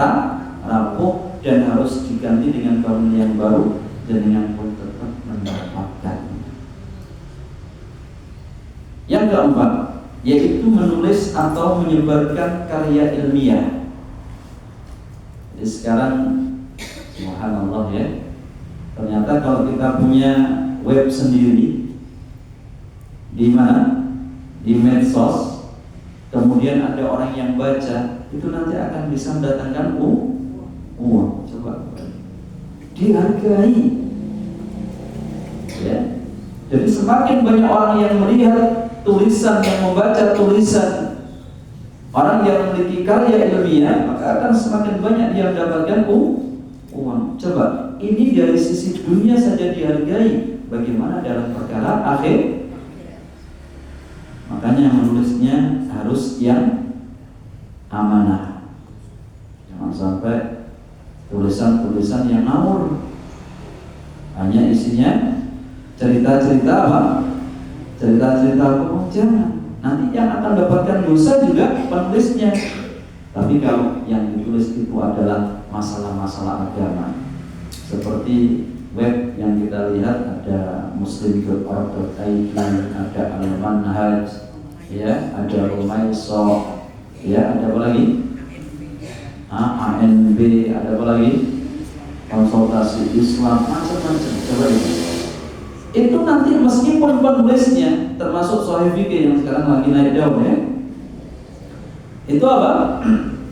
rapuh dan harus diganti dengan bangunan yang baru, dan pun tetap mendapatkan. Yang keempat, yaitu menulis atau menyebarkan karya ilmiah. Jadi sekarang, subhanallah ya, ternyata kalau kita punya web sendiri, di mana? Di medsos, kemudian ada orang yang baca, itu nanti akan bisa mendatangkan uang. Coba dihargai, ya. Jadi semakin banyak orang yang melihat tulisan, yang membaca tulisan orang yang memiliki karya ilmiah, maka akan semakin banyak dia mendapatkan uang. Coba, ini dari sisi dunia saja dihargai, bagaimana dalam perkara akhir? Makanya menulisnya harus yang amanah. Jangan sampai tulisan-tulisan yang ngawur, hanya isinya cerita-cerita apa? cerita-cerita apa? Jangan. Nanti yang akan dapatkan dosa juga penulisnya. Tapi kalau yang ditulis itu adalah masalah-masalah agama, seperti web yang kita lihat ada muslim.org.id, ada Al-Manhaj, ya, ada Rumaiso, ya, ada apa lagi? ANB, ada apa lagi? Konsultasi Islam, macam-macam. Coba itu nanti meskipun penulisnya termasuk Sahih Fikih yang sekarang lagi naik daun, ya, itu apa?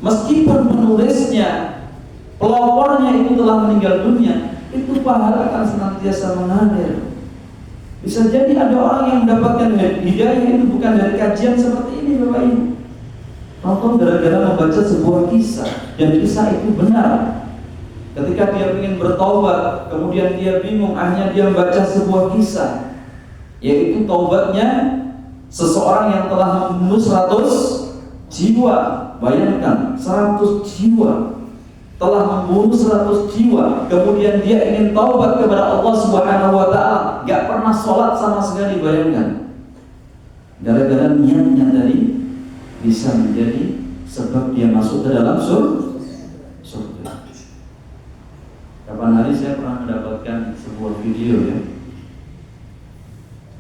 Meskipun penulisnya, pelopornya itu telah meninggal dunia, itu pahala akan senantiasa mengalir. Bisa jadi ada orang yang mendapatkan hidayah itu bukan dari kajian seperti ini, Bapak Ibu. Contoh gara-gara membaca sebuah kisah, dan kisah itu benar. Ketika dia ingin bertaubat, kemudian dia bingung, akhirnya dia membaca sebuah kisah, yaitu taubatnya seseorang yang telah membunuh 100 jiwa. Bayangkan, 100 jiwa, telah membunuh 100 jiwa, kemudian dia ingin taubat kepada Allah Subhanahu wa Ta'ala, gak pernah sholat sama sekali. Bayangkan, gara-gara niatnya tadi bisa menjadi sebab dia masuk ke dalam surga. Kapan hari saya pernah mendapatkan sebuah video, ya.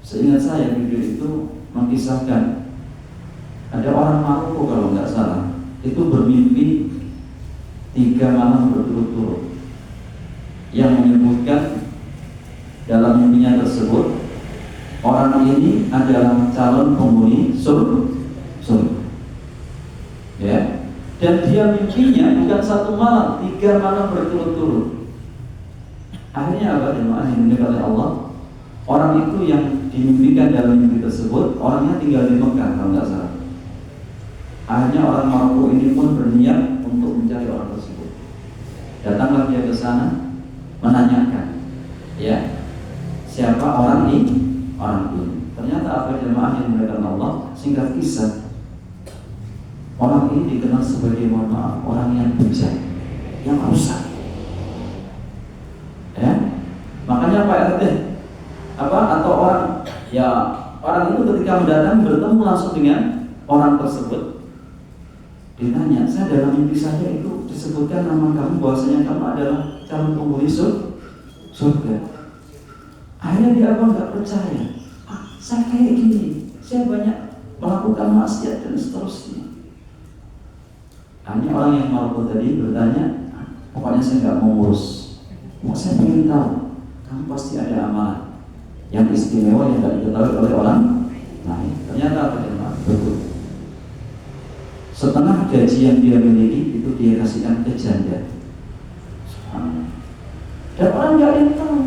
Seingat saya video itu mengisahkan ada orang Maroko kalau nggak salah, itu bermimpi 3 malam berturut-turut, yang menyebutkan dalam mimpinya tersebut orang ini adalah calon penghuni surga, ya. Dan dia mimpinya bukan 1 malam, 3 malam berturut-turut. Akhirnya apa? Jemaah yang dimuliakan oleh Allah, orang itu yang dimimpikan dalam mimpi tersebut orangnya tinggal di Mekah kalau nggak salah. Akhirnya orang Maroko ini pun berniat untuk mencari orang tersebut. Datanglah dia ke sana, menanyakan, ya, siapa orang ini? Orang ini. Ternyata apa, jemaah yang dimuliakan Allah, singkat kisah, orang ini dikenal sebagai, mohon maaf, orang yang bejat, yang rusak. Ya, makanya Pak RT atau orang, ya, orang itu ketika mendatang bertemu langsung dengan orang tersebut, ditanya, saya dalam mimpi saya itu disebutkan nama kamu, bahwasanya kamu adalah calon penghuni surga. Akhirnya dia apa nggak percaya, saya kayak gini, saya banyak melakukan maksiat dan seterusnya. Hanya orang yang Maroko tadi bertanya, pokoknya saya nggak mau ngurus. Saya ingin tahu, kamu pasti ada amalan yang istimewa yang tidak diketahui oleh orang lain. Ternyata apa, jemaah? Betul. Setengah gaji yang dia miliki itu dia kasihkan ke janda. Dan orang nggak ada yang tahu,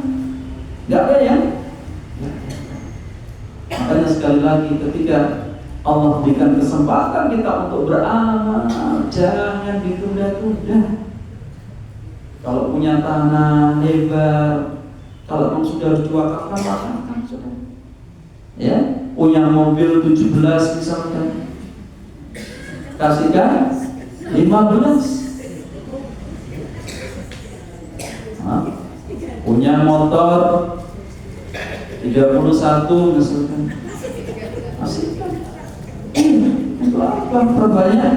nggak ada yang. Makanya sekali lagi, ketika Allah berikan kesempatan kita untuk beramal, jangan ditunda-tunda. Kalau punya tanah lebar, kalau memang sudah diwakafkan, sudah. Ya, punya mobil 17 misalkan, kasihkan 15. Punya motor 31 misalkan, kasihkan. Untuk apa? Perbanyak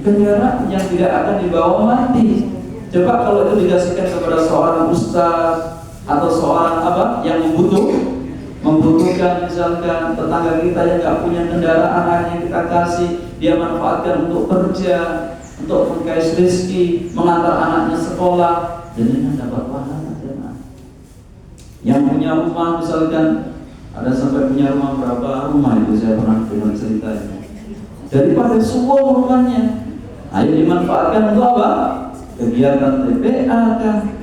kendaraan yang tidak akan dibawa mati. Coba kalau itu dikasihkan kepada seorang ustaz atau seorang apa yang membutuhkan, misalkan tetangga kita yang nggak punya kendaraan, yang kita kasih, dia manfaatkan untuk kerja, untuk mengais rezeki, mengantar anaknya sekolah, dan ini dapat pahala. Yang punya rumah misalkan, ada sampai punya rumah berapa rumah itu saya pernah dengar ceritanya. Daripada semua rumahnya, ayo dimanfaatkan untuk apa? Kegiatan TPA kan,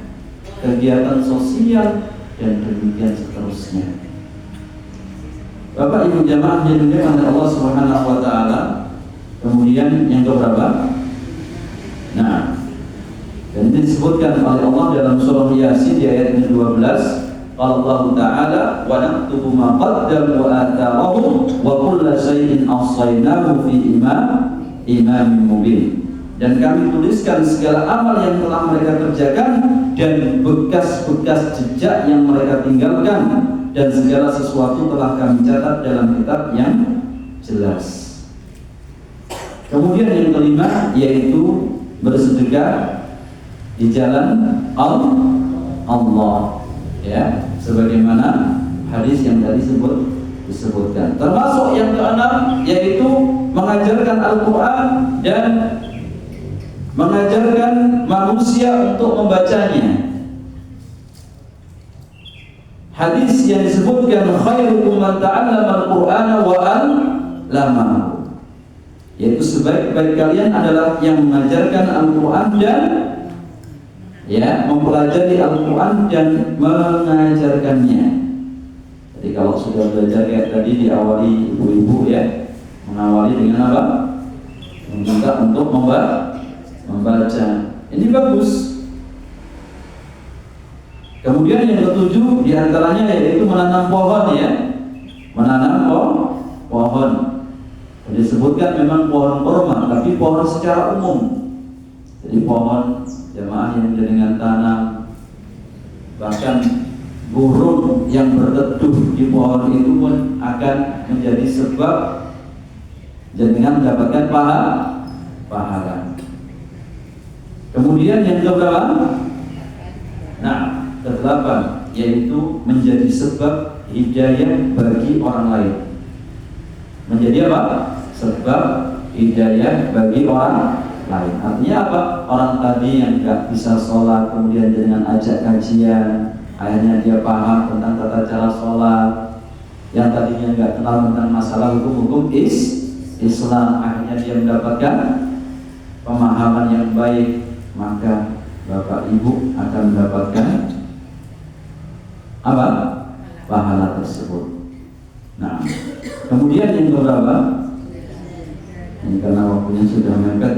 kegiatan sosial, dan demikian seterusnya. Bapak Ibu jamaah yang dimuliakan oleh Allah Subhanahu wa Ta'ala. Kemudian yang keberapa? Nah, dan ini disebutkan oleh Allah dalam surah Yasin di ayat 12. Allah Ta'ala wa naktubu ma qaddamu wa atharahum wa kulla syai'in ahsaynahu fi imamin mubin. Dan kami tuliskan segala amal yang telah mereka kerjakan dan bekas-bekas jejak yang mereka tinggalkan, dan segala sesuatu telah kami catat dalam kitab yang jelas. Kemudian yang kelima yaitu bersedekah di jalan Allah, ya, sebagaimana hadis yang tadi disebutkan. Termasuk yang keenam yaitu mengajarkan Al-Quran dan mengajarkan manusia untuk membacanya. Hadis yang disebutkan khairukum man ta'allama al-Qur'ana wa 'allamahu, yaitu sebaik-baik kalian adalah yang mengajarkan Al-Quran dan mempelajari Al-Quran dan mengajarkannya. Jadi kalau sudah belajar kayak tadi diawali ibu-ibu mengawali dengan apa? Meminta untuk membaca. Ini bagus. Kemudian yang ketujuh diantaranya yaitu menanam pohon, menanam pohon. Disebutkan memang pohon kurma, tapi pohon secara umum. Jadi pohon jamaah yang dengan tanam, bahkan burung yang berteduh di pohon itu pun akan menjadi sebab dengan mendapatkan pahala. Kemudian yang keberapa? Kedelapan yaitu menjadi sebab hidayah bagi orang lain. Menjadi apa? Sebab hidayah bagi orang lain. Artinya apa? Orang tadi yang nggak bisa sholat, kemudian dengan ajak kajian, akhirnya dia paham tentang tata cara sholat. Yang tadinya nggak kenal tentang masalah hukum-hukum Islam, akhirnya dia mendapatkan pemahaman yang baik, maka Bapak Ibu akan mendapatkan apa? Pahala tersebut. Nah, kemudian yang keberapa? Ini karena waktunya sudah mepet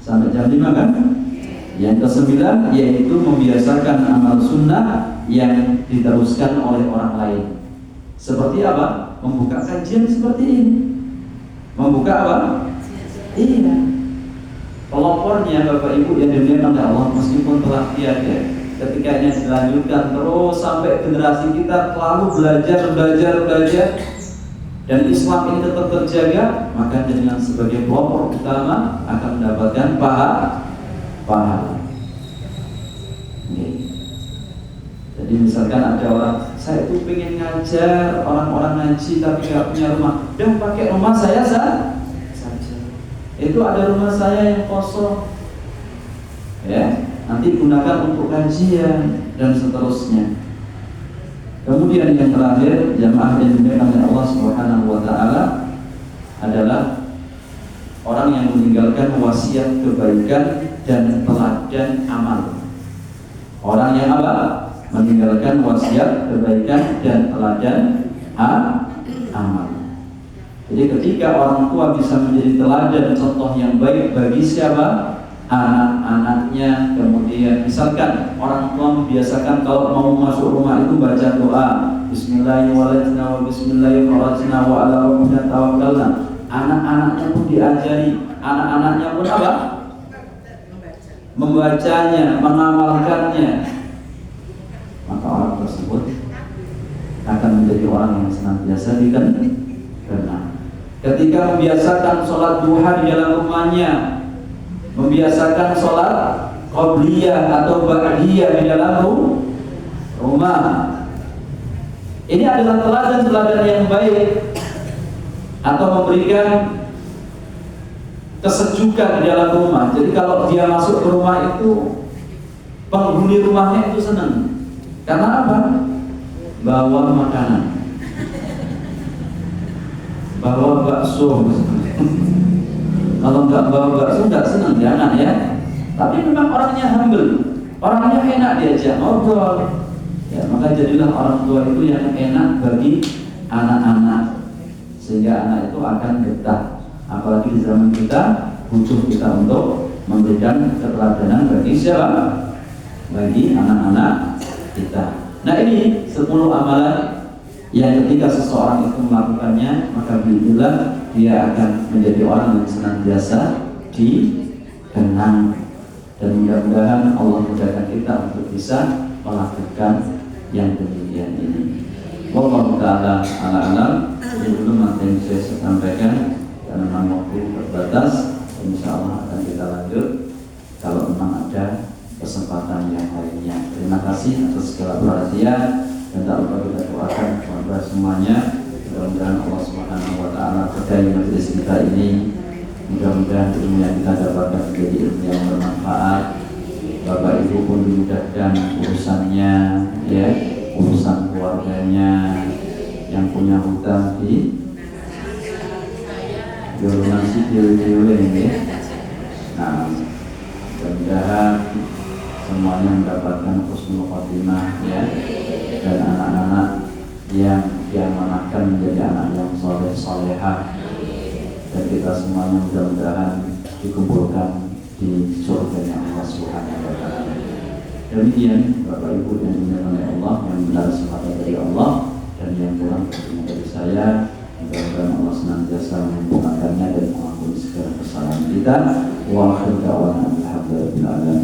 sampai jam 5 kan? Yang ke-9 yaitu membiasakan amal sunnah yang diteruskan oleh orang lain. Seperti apa? Membuka kajian seperti ini. Membuka apa? Iya. Pelopornya Bapak Ibu yang dimuliakan oleh Allah, meskipun telah tiada, ketika ini dilanjutkan terus sampai generasi kita selalu belajar dan Islam ini tetap terjaga, maka dengan sebagai pelopor utama akan mendapatkan pahala. Jadi misalkan ada orang, saya itu pengen ngajar orang-orang ngaji tapi nggak punya rumah, dan pakai rumah saya saja. Itu ada rumah saya yang kosong, nanti gunakan untuk kajian dan seterusnya. Kemudian yang terakhir, jamaah yang dimuliakan oleh Allah Subhanahu wa taala adalah orang yang meninggalkan wasiat kebaikan dan teladan amal. Orang yang apa? Meninggalkan wasiat kebaikan dan teladan amal. Jadi ketika orang tua bisa menjadi teladan contoh yang baik bagi siapa? Anak-anaknya. Kemudian misalkan orang tua membiasakan kalau mau masuk rumah itu baca doa Bismillahirrahmanirrahim, Bismillahirrahmanirrahim, wa ala rabbina tawakkalna. Anak-anaknya pun diajari, anak-anaknya pun apa? Membacanya, mengamalkannya. Maka orang tersebut akan menjadi orang yang senantiasa dikenang. Ketika membiasakan sholat duha di dalam rumahnya, membiasakan sholat qobliyah atau ba'diyah di dalam rumah, ini adalah teladan-teladan yang baik, atau memberikan kesejukan di dalam rumah. Jadi kalau dia masuk ke rumah itu, penghuni rumahnya itu senang. Karena apa? Bawa makanan, bawa bakso. Kalau nggak bawa bakso nggak senang, jangan ya. Tapi memang orangnya humble, orangnya enak diajak ngobrol. Maka jadilah orang tua itu yang enak bagi anak-anak, sehingga anak itu akan betah. Apalagi di zaman kita butuh kita untuk memberikan keteladanan bagi siapa? Bagi anak-anak kita. Nah, ini 10 amalan yang ketika seseorang itu melakukannya, maka bismillah dia akan menjadi orang yang senantiasa dikenang. Dan mudah-mudahan Allah mudahkan kita untuk bisa melakukan yang demikian ini. Wallahu ta'ala ala-alam. Ini dulu nanti yang saya sampaikan karena memang waktu terbatas. Insyaallah akan kita lanjut kalau memang ada kesempatan yang lainnya. Terima kasih atas segala perhatian dan tak lupa kita doakan kepada semuanya. Mudah-mudahan Allah Subhanahu wa taala berkahi majelis kita ini. Mudah-mudahan ilmu yang kita dapatkan menjadi ilmu yang bermanfaat. Bapak Ibu pun dimudahkan urusannya, ya, urusan keluarganya, yang punya hutang di donasi diulang ya. Nah, mudah-mudahan semuanya mendapatkan husnul khotimah ya, dan anak-anak yang diamanahkan menjadi anak yang soleh solehah, dan kita semuanya mudah-mudahan dikumpulkan di surga Allah Subhanahu wa taala. Demikian Bapak Ibu yang dimuliakan oleh Allah, yang benar semata dari Allah dan yang kurang dari saya. Mudah-mudahan Allah senantiasa mengumpulkannya dan mengampuni segala kesalahan kita. Wa akhiru da'wana alhamdulillahi rabbil alamin.